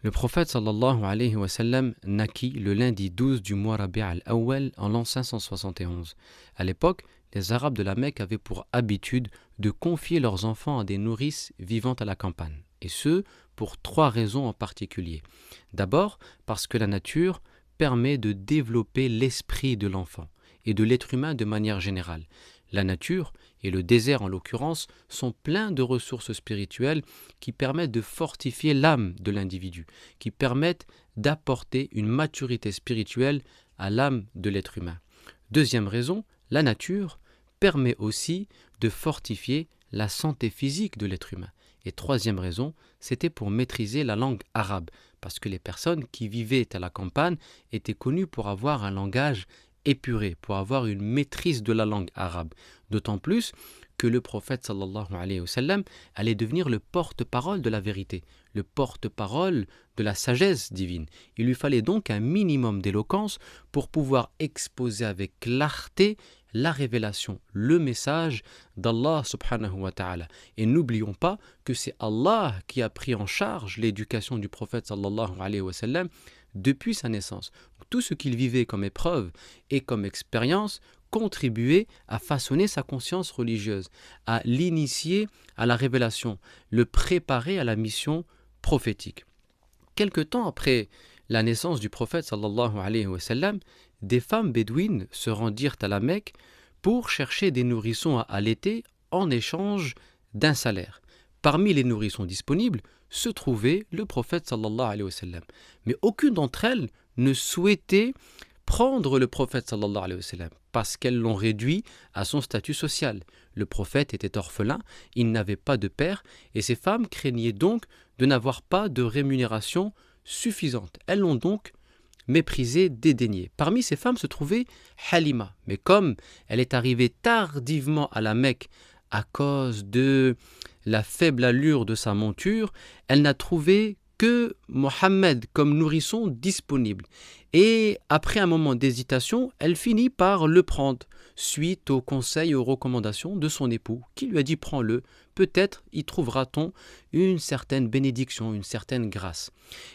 Le prophète sallallahu alayhi wa sallam naquit le lundi 12 du mois Rabi' al-Awwal en l'an 571. À l'époque, les Arabes de la Mecque avaient pour habitude de confier leurs enfants à des nourrices vivant à la campagne, et ce, pour 3 raisons en particulier. D'abord, parce que la nature permet de développer l'esprit de l'enfant et de l'être humain de manière générale. La nature, et le désert en l'occurrence, sont pleins de ressources spirituelles qui permettent de fortifier l'âme de l'individu, qui permettent d'apporter une maturité spirituelle à l'âme de l'être humain. Deuxième raison, la nature permet aussi de fortifier la santé physique de l'être humain. Et troisième raison, c'était pour maîtriser la langue arabe, parce que les personnes qui vivaient à la campagne étaient connues pour avoir un langage épuré, pour avoir une maîtrise de la langue arabe. D'autant plus que le prophète sallallahu alayhi wa sallam allait devenir le porte-parole de la vérité, le porte-parole de la sagesse divine. Il lui fallait donc un minimum d'éloquence pour pouvoir exposer avec clarté la révélation, le message d'Allah subhanahu wa ta'ala. Et n'oublions pas que c'est Allah qui a pris en charge l'éducation du prophète sallallahu alayhi wa sallam depuis sa naissance. Tout ce qu'il vivait comme épreuve et comme expérience contribuait à façonner sa conscience religieuse, à l'initier à la révélation, le préparer à la mission prophétique. Quelque temps après la naissance du prophète sallallahu alayhi wa sallam, des femmes bédouines se rendirent à la Mecque pour chercher des nourrissons à allaiter en échange d'un salaire. Parmi les nourrissons disponibles se trouvait le prophète sallallahu alayhi wa sallam. Mais aucune d'entre elles ne souhaitait prendre le prophète sallallahu alayhi wa sallam parce qu'elles l'ont réduit à son statut social. Le prophète était orphelin, il n'avait pas de père et ces femmes craignaient donc de n'avoir pas de rémunération suffisante. Elles l'ont donc méprisé, dédaigné. Parmi ces femmes se trouvait Halima. Mais comme elle est arrivée tardivement à la Mecque à cause de la faible allure de sa monture, elle n'a trouvé que Mohammed comme nourrisson disponible. Et après un moment d'hésitation, elle finit par le prendre, suite aux conseils et aux recommandations de son époux, qui lui a dit « prends-le, peut-être y trouvera-t-on une certaine bénédiction, une certaine grâce ».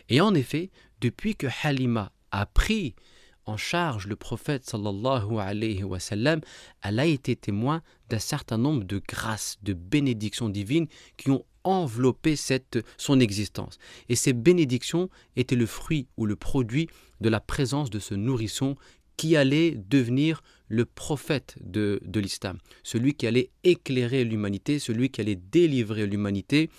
Et en effet, depuis que Halima a pris en charge le prophète sallallahu alayhi wa sallam, elle a été témoin d'un certain nombre de grâces, de bénédictions divines qui ont enveloppé son existence. Et ces bénédictions étaient le fruit ou le produit de la présence de ce nourrisson qui allait devenir le prophète de l'islam, celui qui allait éclairer l'humanité, celui qui allait délivrer l'humanité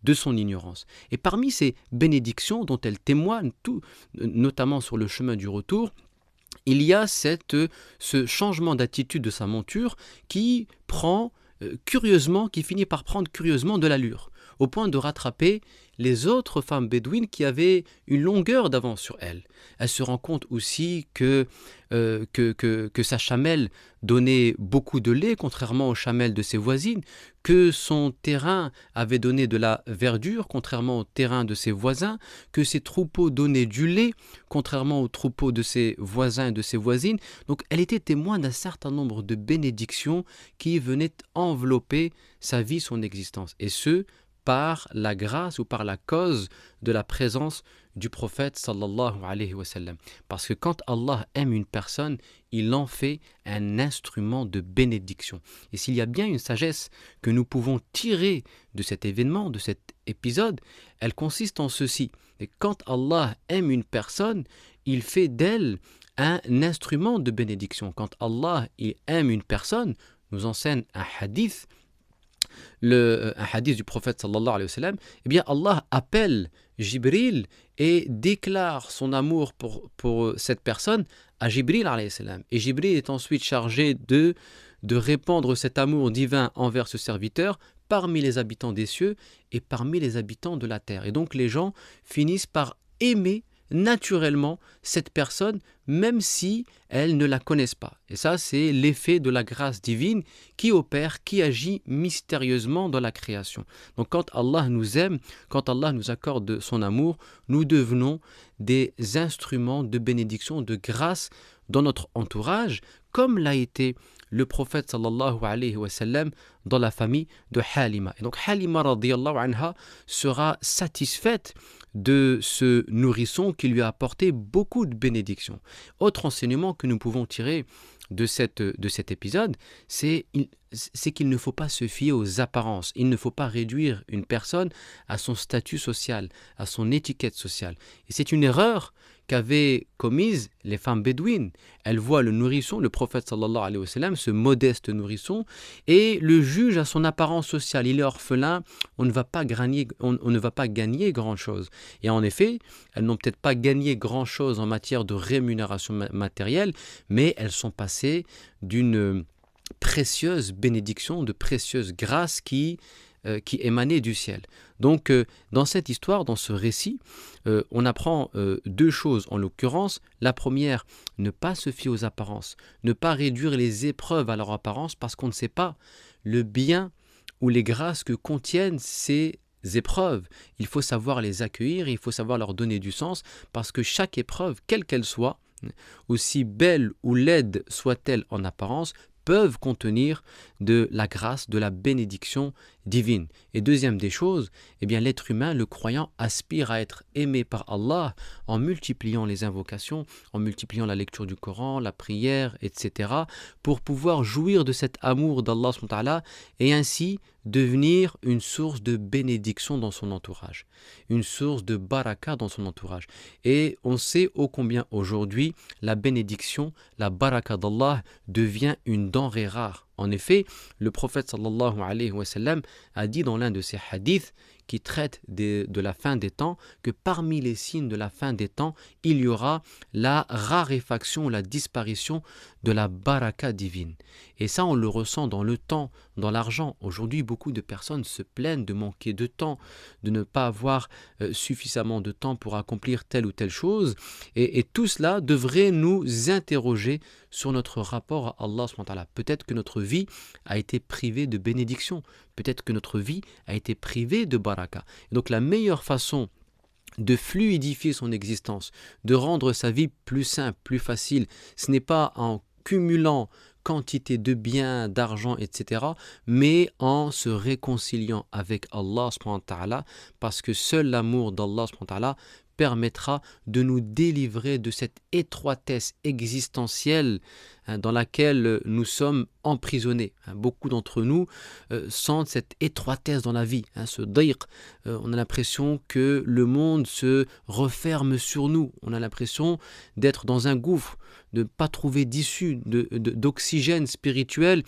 de son ignorance. Et parmi ces bénédictions dont elle témoigne, notamment sur le chemin du retour, il y a ce changement d'attitude de sa monture qui finit par prendre curieusement de l'allure, au point de rattraper les autres femmes bédouines qui avaient une longueur d'avance sur elle. Elle se rend compte aussi que sa chamelle donnait beaucoup de lait, contrairement aux chamelles de ses voisines, que son terrain avait donné de la verdure, contrairement au terrain de ses voisins, que ses troupeaux donnaient du lait, contrairement aux troupeaux de ses voisins et de ses voisines. Donc elle était témoin d'un certain nombre de bénédictions qui venaient envelopper sa vie, son existence. Et ce, par la grâce ou par la cause de la présence du prophète sallallahu alayhi wa sallam. Parce que quand Allah aime une personne, il en fait un instrument de bénédiction. Et s'il y a bien une sagesse que nous pouvons tirer de cet événement, de cet épisode, elle consiste en ceci. Et quand Allah aime une personne, il fait d'elle un instrument de bénédiction. Quand Allah aime une personne, nous enseigne un hadith, un hadith du prophète sallallahu alayhi wa sallam, eh bien Allah appelle Jibril et déclare son amour pour cette personne à Jibril alayhi salam. Et Jibril est ensuite chargé de répandre cet amour divin envers ce serviteur parmi les habitants des cieux et parmi les habitants de la terre. Et donc les gens finissent par aimer naturellement cette personne, même si elles ne la connaissent pas. Et ça, c'est l'effet de la grâce divine qui opère, qui agit mystérieusement dans la création. Donc quand Allah nous aime, quand Allah nous accorde son amour, nous devenons des instruments de bénédiction, de grâce dans notre entourage, comme l'a été le prophète sallallahu alayhi wa sallam dans la famille de Halima. Et donc Halima radiyallahu anha sera satisfaite de ce nourrisson qui lui a apporté beaucoup de bénédictions. Autre enseignement que nous pouvons tirer de cet épisode, c'est qu'il ne faut pas se fier aux apparences. Il ne faut pas réduire une personne à son statut social, à son étiquette sociale. Et c'est une erreur qu'avaient commise les femmes bédouines. Elles voient le nourrisson, le prophète sallallahu alayhi wa sallam, ce modeste nourrisson, et le jugent à son apparence sociale. Il est orphelin, on ne va pas gagner grand-chose. Et en effet, elles n'ont peut-être pas gagné grand-chose en matière de rémunération matérielle, mais elles sont passées d'une précieuse bénédiction, de précieuse grâce qui émanait du ciel. Donc, dans cette histoire, dans ce récit, on apprend deux choses en l'occurrence. La première, ne pas se fier aux apparences, ne pas réduire les épreuves à leur apparence parce qu'on ne sait pas le bien ou les grâces que contiennent ces épreuves. Il faut savoir les accueillir, il faut savoir leur donner du sens parce que chaque épreuve, quelle qu'elle soit, aussi belle ou laide soit-elle en apparence, peuvent contenir de la grâce, de la bénédiction divine. Et deuxième des choses, eh bien l'être humain, le croyant, aspire à être aimé par Allah en multipliant les invocations, en multipliant la lecture du Coran, la prière, etc., pour pouvoir jouir de cet amour d'Allah subhanahu wa ta'ala et ainsi devenir une source de bénédiction dans son entourage, une source de baraka dans son entourage. Et on sait ô combien aujourd'hui la bénédiction, la baraka d'Allah devient une denrée rare. En effet, le prophète sallallahu alayhi wa sallam a dit dans l'un de ses hadiths qui traite de la fin des temps que parmi les signes de la fin des temps, il y aura la raréfaction, la disparition de la baraka divine. Et ça, on le ressent dans le temps, dans l'argent. Aujourd'hui, beaucoup de personnes se plaignent de manquer de temps, de ne pas avoir suffisamment de temps pour accomplir telle ou telle chose. Et tout cela devrait nous interroger sur notre rapport à Allah subhanahu wa ta'ala. Peut-être que notre vie a été privée de bénédiction. Peut-être que notre vie a été privée de baraka. Et donc la meilleure façon de fluidifier son existence, de rendre sa vie plus simple, plus facile, ce n'est pas en cumulant quantité de biens, d'argent, etc., mais en se réconciliant avec Allah subhanahu wa ta'ala, parce que seul l'amour d'Allah subhanahu wa ta'ala permettra de nous délivrer de cette étroitesse existentielle dans laquelle nous sommes emprisonnés. Beaucoup d'entre nous sentent cette étroitesse dans la vie, ce dayq. On a l'impression que le monde se referme sur nous. On a l'impression d'être dans un gouffre, de ne pas trouver d'issue, d'oxygène spirituel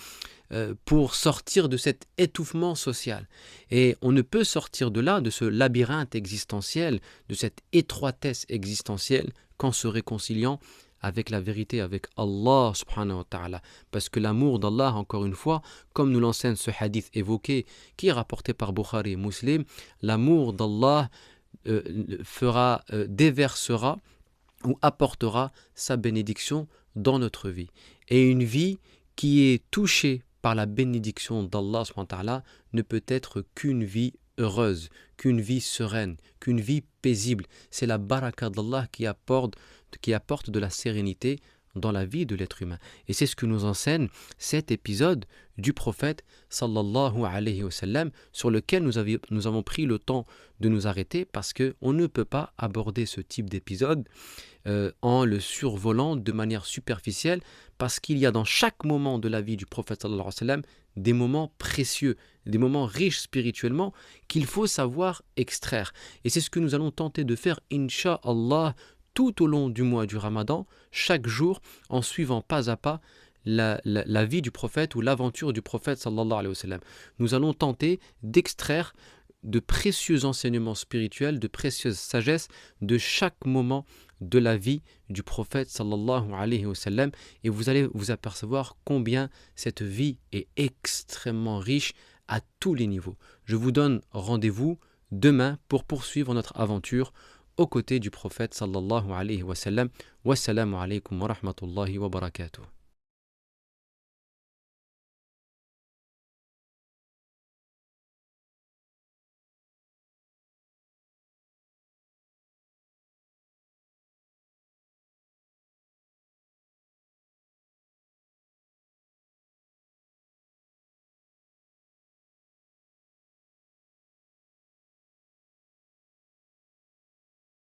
pour sortir de cet étouffement social. Et on ne peut sortir de là, de ce labyrinthe existentiel, de cette étroitesse existentielle, qu'en se réconciliant avec la vérité, avec Allah subhanahu wa ta'ala. Parce que l'amour d'Allah, encore une fois, comme nous l'enseigne ce hadith évoqué, qui est rapporté par Bukhari et Muslim, l'amour d'Allah déversera ou apportera sa bénédiction dans notre vie. Et une vie qui est touchée par la bénédiction d'Allah subhanahu wa ta'ala ne peut être qu'une vie heureuse, qu'une vie sereine, qu'une vie paisible. C'est la baraka d'Allah qui apporte de la sérénité dans la vie de l'être humain. Et c'est ce que nous enseigne cet épisode du prophète sallallahu alayhi wa sallam, sur lequel nous avons pris le temps de nous arrêter parce qu'on ne peut pas aborder ce type d'épisode en le survolant de manière superficielle, parce qu'il y a dans chaque moment de la vie du prophète sallallahu alayhi wa sallam des moments précieux, des moments riches spirituellement qu'il faut savoir extraire. Et c'est ce que nous allons tenter de faire, incha'Allah, tout au long du mois du Ramadan, chaque jour, en suivant pas à pas la vie du prophète ou l'aventure du prophète sallallahu alayhi wa sallam. Nous allons tenter d'extraire de précieux enseignements spirituels, de précieuses sagesses de chaque moment de la vie du prophète sallallahu alayhi wa sallam, et vous allez vous apercevoir combien cette vie est extrêmement riche à tous les niveaux. Je vous donne rendez-vous demain pour poursuivre notre aventure aux côtés du prophète sallallahu alayhi wa sallam. Wassalamu alaykum wa rahmatullahi wa barakatuh.